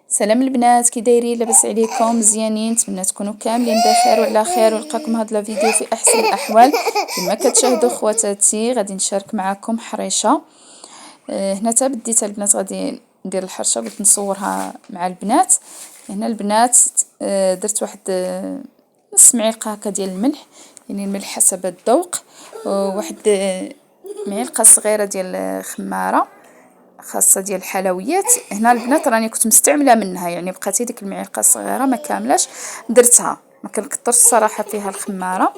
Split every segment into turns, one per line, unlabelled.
سلام البنات، كي دايرين؟ لاباس عليكم؟ مزيانين؟ نتمنى تكونوا كاملين بخير وعلى خير، ونلقاكم هذا الفيديو في احسن الاحوال. كما كتشاهدوا خواتاتي غادي نشارك معكم حريشه. هنا تا بديت البنات غادي ندير الحرشه، قلت نصورها مع البنات. هنا البنات درت واحد نص معلقه هكا ديال الملح، يعني الملح حسب الذوق، وواحد معلقه صغيره ديال خماره خاصه ديال الحلويات. هنا البنات راني كنت مستعمله منها، يعني بقات ديك المعلقه الصغيره ما كاملاش درتها، ما كنكثرش الصراحه فيها الخماره.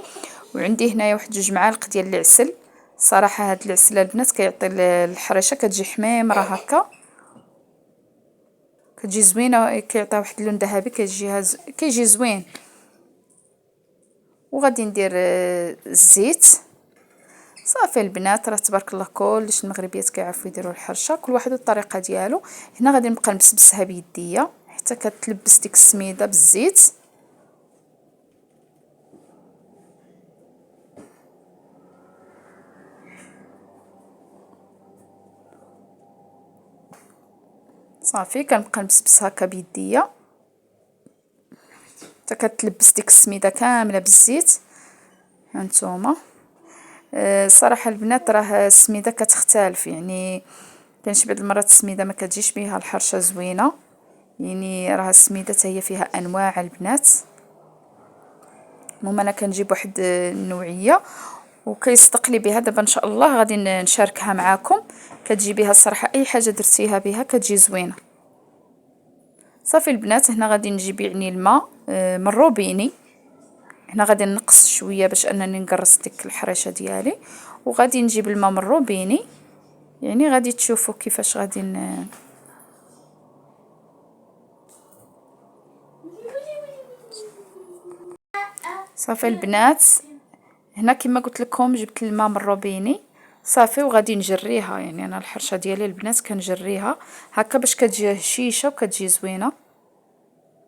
وعندي هنايا واحد 2 معالق ديال العسل. صراحه هاد العسل البنات كيعطي الحريشه كتجي حميمره هكا، كتجي زوينه، كيعطيها واحد اللون ذهبي، كيجي زوين. وغادي ندير الزيت. صافي البنات، راه تبارك الله كلش المغربيات كيعرفوا يديروا الحرشه، كل واحد والطريقه ديالو. هنا غادي نبقى نبسبسها بيديا حتى كتلبس ديك السميده بالزيت. صافي كنبقى نبسبس هكا بيديا حتى كتلبس ديك السميده كامله بالزيت. هانتوما صراحه البنات راه السميده كتختلف، يعني كاين شي بعض المرات السميده ما كتجيش بها الحرشه زوينه، يعني راه السميده حتى هي فيها انواع البنات. المهم انا كنجيب واحد النوعيه وكيصدق لي بها. دابا ان شاء الله غادي نشاركها معاكم. كتجي بها الصراحه اي حاجه درتيها بها كتجي زوينه. صافي البنات، هنا غادي نجيب يعني الماء من الروبيني. هنا غادي نقص شويه باش انني نقرص ديك الحريشه ديالي، وغادي نجيب الماء من الروبيني. يعني غادي تشوفوا كيفاش غادي صافي البنات، هنا كما قلت لكم جبت الماء من الروبيني. صافي وغادي نجريها، يعني انا الحرشه ديالي البنات كنجريها هكا باش كتجي هشيشه وكتجي زوينه.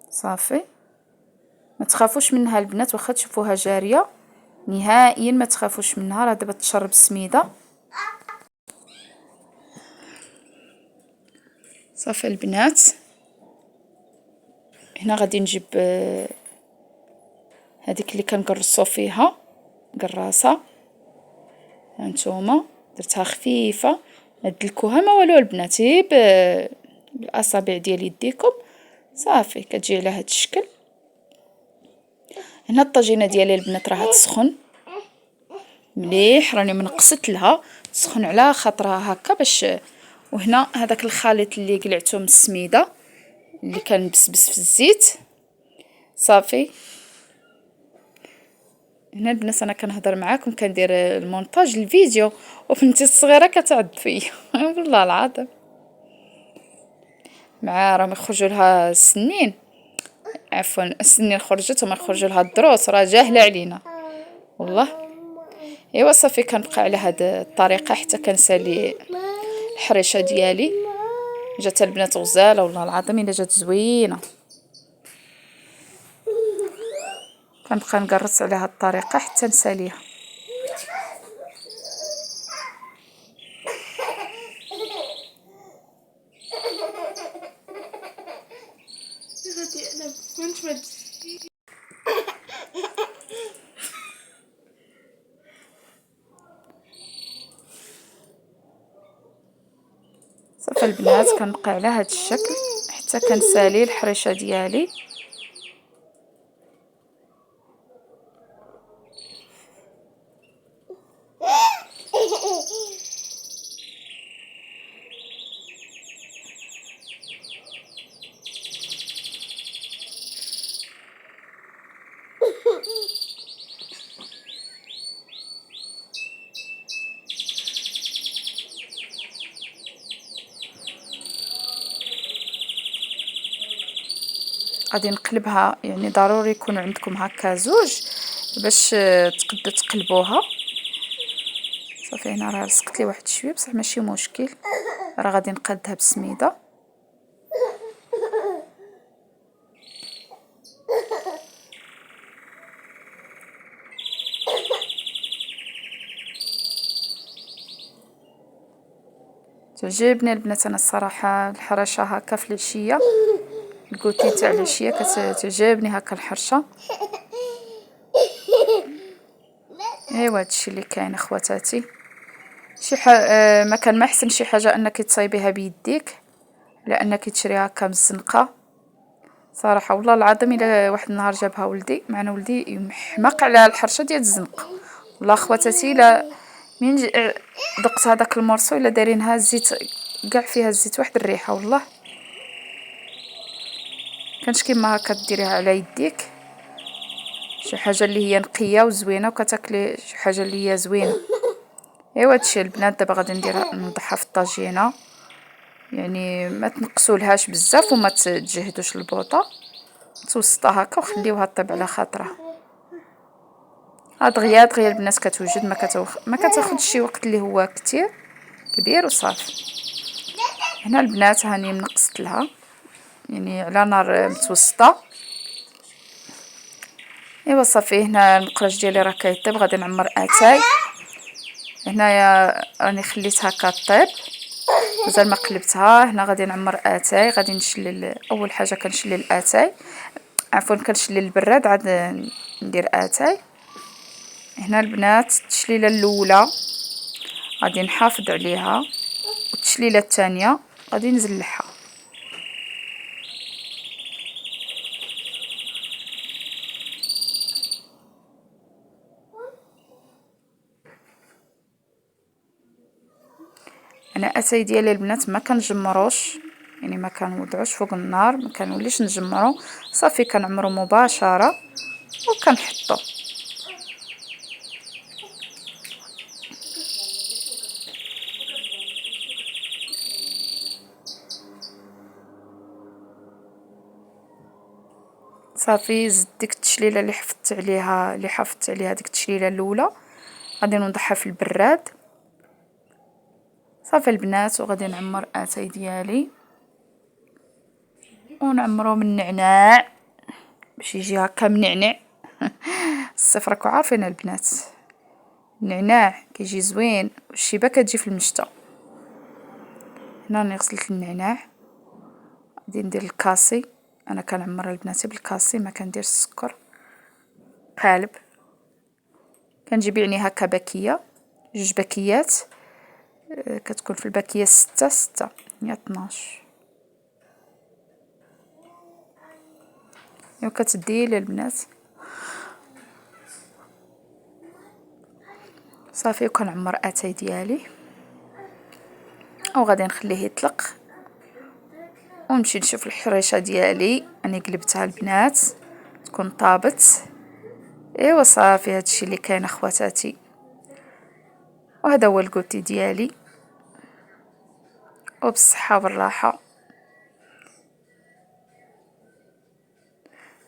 صافي ما تخافوش منها البنات، واخا تشوفوها جاريه نهائيا ما تخافوش منها، راه دابا تشرب السميده. صافي البنات، هنا غادي نجيب هذيك اللي كنقرصو فيها قراصه. هانتوما درتها خفيفه، ما تدلكوها ما والو البنات، بالاصابع ديال يديكم. صافي كتجي على هذا الشكل. هنا الطاجينه ديالي البنات راها تسخن مليح، راني منقصت لها تسخن على خاطرها هكا باش. وهنا هذاك الخليط اللي قلعته من السميده اللي كان بسبس في الزيت. صافي هنا البنات انا كنهضر معاكم كندير المونتاج الفيديو، وبنتي الصغيره كتعض فيا والله العظيم، مع راهم يخرجوا لها السنين، عفوا السنين خرجت وما يخرجوا لها الدروس، راه جاهله علينا والله. ايوا صافي كنبقى على هاد الطريقه حتى كنسالي الحريشه ديالي. جات البنات غزاله والله العظيم، الا جات زوينه. كنبقى نقرص على هاد الطريقه حتى نساليها. صافي البنات كنبقى على هاد الشكل حتى كنسالي الحريشه ديالي. غادي نقلبها، يعني ضروري يكون عندكم هكا زوج باش تقدروا تقلبوها. صافي هنا راه لصقت لي واحد شويه بصح ماشي مشكل، راه غادي نقادها بالسميده. تعجبني البنات انا الصراحه الحرشه هكا في العشيه، الكوتي تاع العشيه كتعجبني هكا الحرشه. ايوا هادشي اللي كاين اخواتاتي. ما كان ما احسن شي حاجه انك تصايبيها بيديك لانك تشريها هكا من الزنقه صراحه. والله العظيم الا واحد النهار جابها ولدي، معنا ولدي يحمق على الحرشه ديال الزنقه. والله اخواتاتي لا من دقت هذاك المرصو الا دايرينها الزيت كاع فيها الزيت واحد الريحه. والله كانش كيما هكا ديريها على يديك شي حاجه اللي هي نقيه وزوينه وكتاكلي شي حاجه اللي هي زوينه. ايوا هادشي البنات. دابا غادي نوضعها في الطاجينه، يعني ما تنقصولهاش بزاف وما تجهدوش البوطه، توسطها هكا وخليوها طيب على خاطرها. دغيا دغيا البنات كتوجد، ما كتاخدش شي وقت اللي هو كتير كبير وصافي. هنا البنات هاني منقصت لها يعني على نار متوسطه. ايوا صافي. هنا المقرش ديالي راه كيطيب، غادي نعمر اتاي. هنايا راني خليت هكا طيب مازال ما قلبتها. هنا غادي نعمر اتاي، غادي نشلل اول حاجه كنشلل الاتاي، عفوا كنشلل البراد عاد ندير اتاي. هنا البنات التشليله الاولى غادي نحافظ عليها، والتشليله الثانيه غادي نزلعها. انا اتاي ديالي البنات ما كنجمروش، يعني ما كنوضعوش فوق النار، ما كنوليش نجمرو، صافي كنعمرو مباشره وكنحطو. صافي زدت ديك التشليله اللي حفظت عليها ديك التشليله الاولى غادي نوضعها في البراد. صافي البنات وغادي نعمر اتاي ديالي ونعمرو من النعناع باش يجي هكا منعنع. الصيف راكو عارفين البنات النعناع كيجي زوين والشيبه كتجي في المشتى. هنا راني غسلت النعناع، غادي ندير الكاسي. انا كنعمر البنات بالكاسي ما كنديرش السكر قالب. كنجيب يعني هكا باكيه، 2 باكيات، كتكون في الباكيه 6 هي 12. كتدي للبنات صافي. وكنعمر اتاي ديالي وغادي نخليه يطلق ونمشي نشوف الحريشه ديالي. اني قلبتها البنات تكون طابت. ايوا صافي هادشي اللي كاين اخواتاتي، وهذا هو الكوتي ديالي وبالصحه والراحه.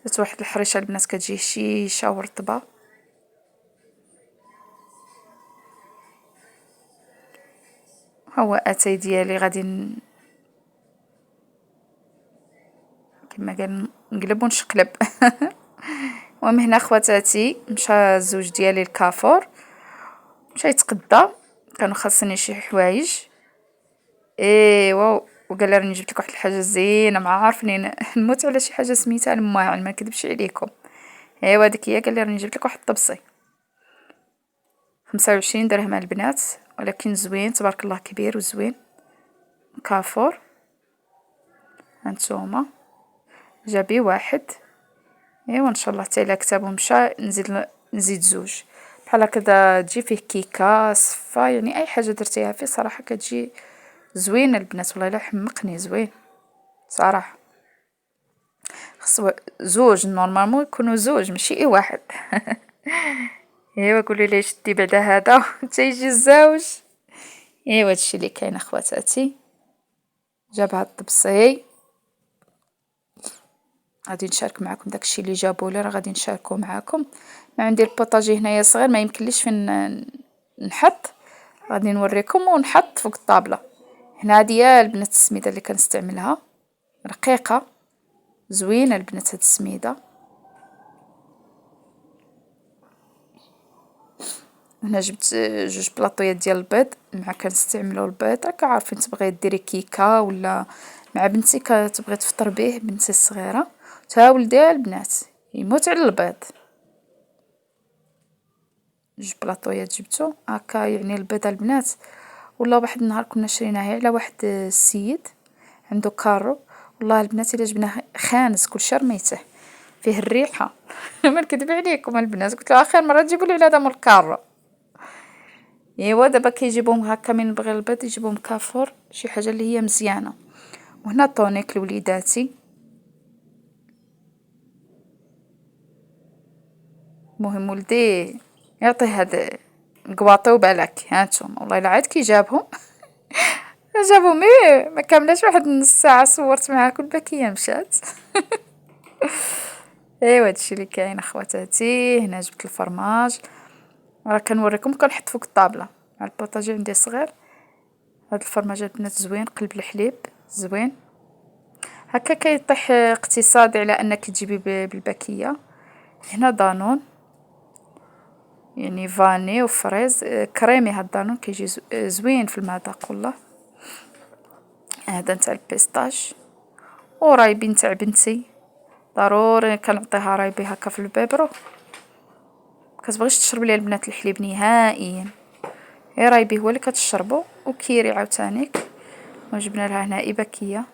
درت واحد الحريشه البنات كتجي هشيشه ورطبه. هو اتاي ديالي غادي كما قال نقلب ونشقلب. المهم هنا خواتاتي مشى الزوج ديالي الكافور، مشى يتقدى، كانوا خاصني شي حوايج. ايوا وقال لي راني جبت لك واحد الحاجه زينه، ما عارفني نموت على شي حاجه سميتها الماعن ما نكذبش عليكم. ايوا ديك هي، قال لي راني جبت لك واحد الطبسي 25 درهم البنات، ولكن زوين تبارك الله كبير وزوين كافور. هانتوما جابي واحد. ايوا ان شاء الله حتى الا كتاب ومشى نزيد 2 بحال هكذا تجي فيه كيكه صفا، يعني اي حاجه درتيها فيه صراحه كتجي زوينه البنات. والله الا حمقني زوين صراحه. خصو 2 نورمالمون يكونوا 2 ماشي اي واحد. ايوا قولي لي شدي بعدا هذا تيجي الزوج. ايوا هادشي اللي كاين اخواتاتي. جاب هاد الطبسي غادي نشارك معكم داكشي اللي جابوا لي، راه غادي نشاركو معكم. ما عندي البوطاجي هنايا صغير ما يمكنليش فين نحط، غادي نوريكم ونحط فوق الطابله. هنا هادي البنات السميده اللي كنستعملها رقيقه زوينه البنات هاد السميده. هنا جبت 2 بلاطويات ديال البيض، مع كنستعملوا البيض راك عارفين تبغي ديري كيكه ولا مع بنتي كتبغي تفطر به، بنتي الصغيرة، تا ولدي البنات يموت على البيض. جوج بلاطويات جبتو هكا، يعني البيض البنات. والله واحد النهار كنا شريناه على واحد السيد عنده كارو، والله البنات الا جبناه خانس كلشي رميته فيه الريحه. ما نكذب عليكم البنات، قلت له اخر مره تجيبوا لي هذا من الكارو. ايوا دابا كيجيبوهم هكا من بغي البيض يجيبوهم كافور، شي حاجه اللي هي مزيانه. وهنا طونيك لوليداتي. المهم ولدي يعطيه هاد القواطي وبالك هانتوما، والله الا عاد كي جابهم جابهم ايه ما كاملاش واحد نص ساعه صورت معاكم الباكيه مشات. ايوا هادشي اللي كاين اخواتاتي. هنا جبت الفرماج، راه كنوريكم كنحط فوق الطابله مع البوطاجي عندي صغير. هاد الفرماج البنات زوين، قلب الحليب زوين هكا كيطيح اقتصادي على انك تجيبي بالباكيه. هنا دانون يعني فاني وفريز كريمي، هاد دانون كيجي زوين في المذاق والله. هذا نتاع البيستاش. ورايبي نتاع بنتي ضروري كنعطيها رايبي هكا في البيبرو، كتبغيش تشرب ليها البنات الحليب نهائيا، غير رايبي هو اللي كتشربو. وكيري عاوتانيك، وجبنا لها هنا إباكية.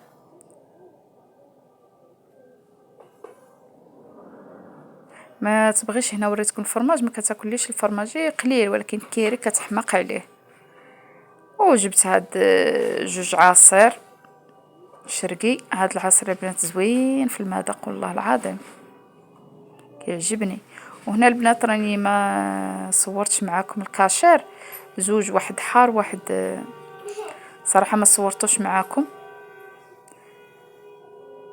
ما تبغيش، هنا وريتكم الفرماج ما كتاكليش الفرماجي قليل، ولكن كيري كتحماق عليه. وجبت هاد جوج عصير شرقي، هاد العصير البنات زوين في المذاق والله العظيم كيعجبني. وهنا البنات راني ما صورتش معاكم الكاشير، زوج، واحد حار واحد صراحه ما صورتوش معاكم،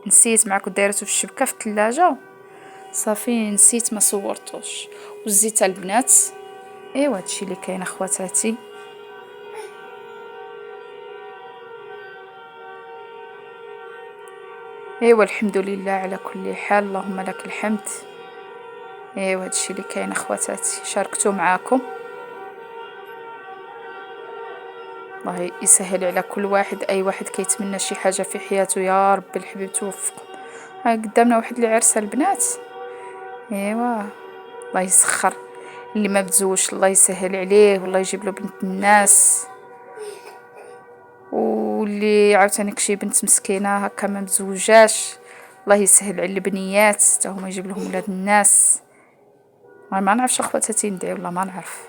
نسيت معاكم دايرته في الشبكه في الثلاجه صافي نسيت ما صورتوش. والزيت البنات ايوا هادشي اللي كاين اخواتاتي. ايوا الحمد لله على كل حال، اللهم لك الحمد. ايوا هادشي اللي كاين اخواتاتي، شاركتو معاكم. الله يسهل على كل واحد، اي واحد كيتمنى شي حاجه في حياته يا رب الحبيب توفقه. ها قدامنا واحد العرس البنات. ايوا الله يسخر اللي ما بتزوجش، الله يسهل عليه والله يجيب له بنت الناس. واللي عاوتاني كشي بنت مسكينه هكا ما متزوجاش، الله يسهل على البنيات حتى هما يجيب لهم ولاد الناس. ما نعرفش اخواتاتي ندعي والله ما نعرف،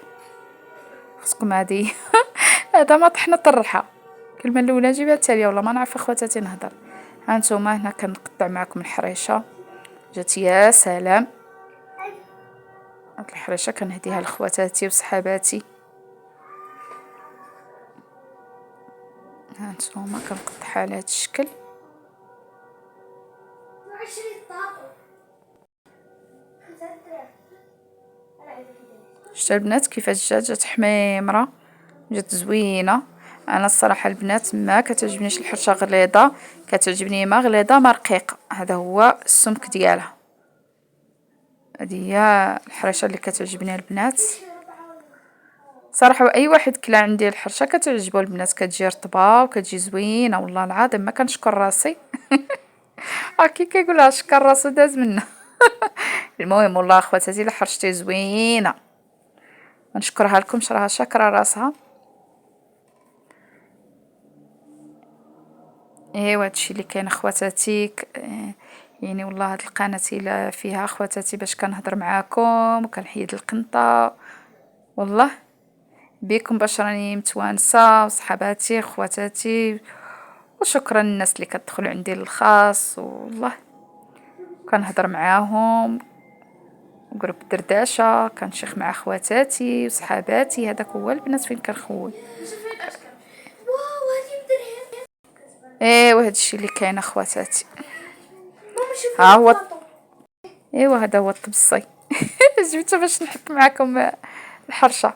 خصكم هادي هذا ما طحنا طرحه. الكلمه الاولى جيبها التاليه، والله ما نعرف اخواتاتي نهضر. هانتوما هنا كنقطع معكم الحريشه، جات يا سلام. هاد الحريشه كنهديها لخواتاتي وصحاباتي. هانتوما كنقطعها على هاد الشكل. شتا البنات كيفاش جات حميمره، جات زوينه. انا الصراحه البنات ما كتعجبنيش الحرشه غليظه، كتعجبني ما غليظه ما رقيقه، هذا هو السمك ديالها. هذه هي الحرشه اللي كتعجبني البنات صراحه. اي واحد كلا عندي الحرشه كتعجبو البنات، كتجي رطبه وكتجي زوينه والله العظيم ما كنشكر راسي. هاكي كيقولها شكر راسو داز منه. المهم والله اخواتاتي لا حرشتي زوينه، نشكرها لكم راها شاكره راسها. ايوا هادشي اللي كاين اخواتاتي. يعني والله هاد القناه الا فيها اخواتاتي باش كنهضر معاكم وكنحيد القنطه، والله بكم باش راني متوانسه وصحباتي اخواتاتي. وشكرا للناس اللي كتدخل عندي للخاص، والله كنهضر معاهم جروب دردشه، كنشيخ مع خواتاتي وصحاباتي. هذاك هو البنات فين كنخوي. ايوا هادشي اللي كاين اخواتاتي. ها هو ايوا هذا هو الطبسي. جبته باش نحك معكم الحرشه.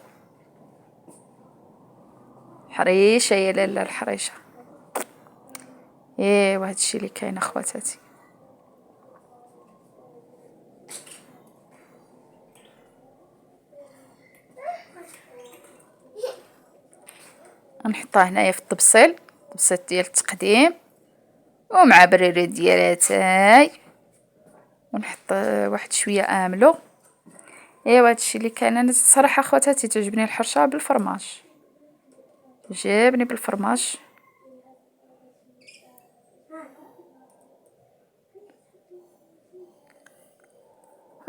حريشه يا لاله الحريشه. ايوا هادشي اللي كاين اخواتاتي. غنحطها هنايا في الطبسيل، الطبسيل ديال التقديم. ومع بريري ديالاتاي، ونحط واحد شويه املو. ايوا هادشي اللي كان. انا الصراحه خواتاتي تعجبني الحرشه بالفرماج، جابني بالفرماج.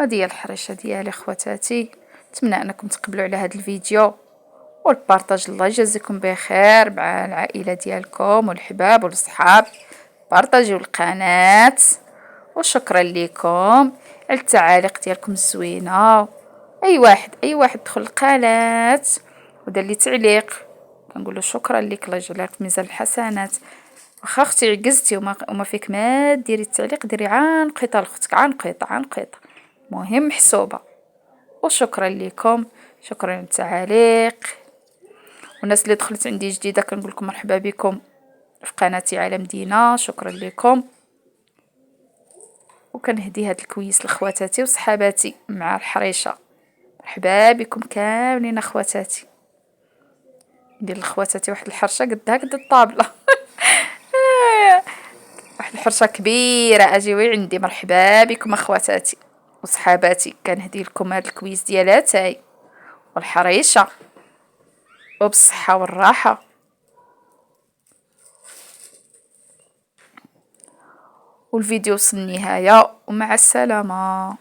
هذه هي الحريشه ديالي خواتاتي. نتمنى انكم تقبلوا على هذا الفيديو والبارطاج. الله يجازيكم بخير مع العائله ديالكم والحباب والصحاب. بارطاجيو القناه، وشكرا لكم على التعاليق ديالكم الزوينه. اي واحد دخل القناه ودار لي تعليق كنقول له شكرا لك، الله يجعلها في ميزان الحسنات. واخا اختي عجزتي وما فيك ما ديري التعليق، ديري عنقيطه لاختك، عنقيطه مهم محسوبه. وشكرا لكم، شكرا للتعاليق. والناس اللي دخلت عندي جديده كنقول لكم مرحبا بكم في قناتي عالم دينا، شكرا لكم. وكنهدي هاد الكويس لخواتاتي وصحاباتي مع الحريشه. مرحبا بكم كاملين اخواتاتي. ندير لخواتاتي واحد الحرشه قدها قد الطابله. واحد الحرشه كبيره اجيوي عندي. مرحبا بكم اخواتاتي وصحاباتي. كنهدي لكم هاد الكويس ديالاتاي والحريشه وبالصحه والراحه. والفيديو وصل النهايه، ومع السلامه.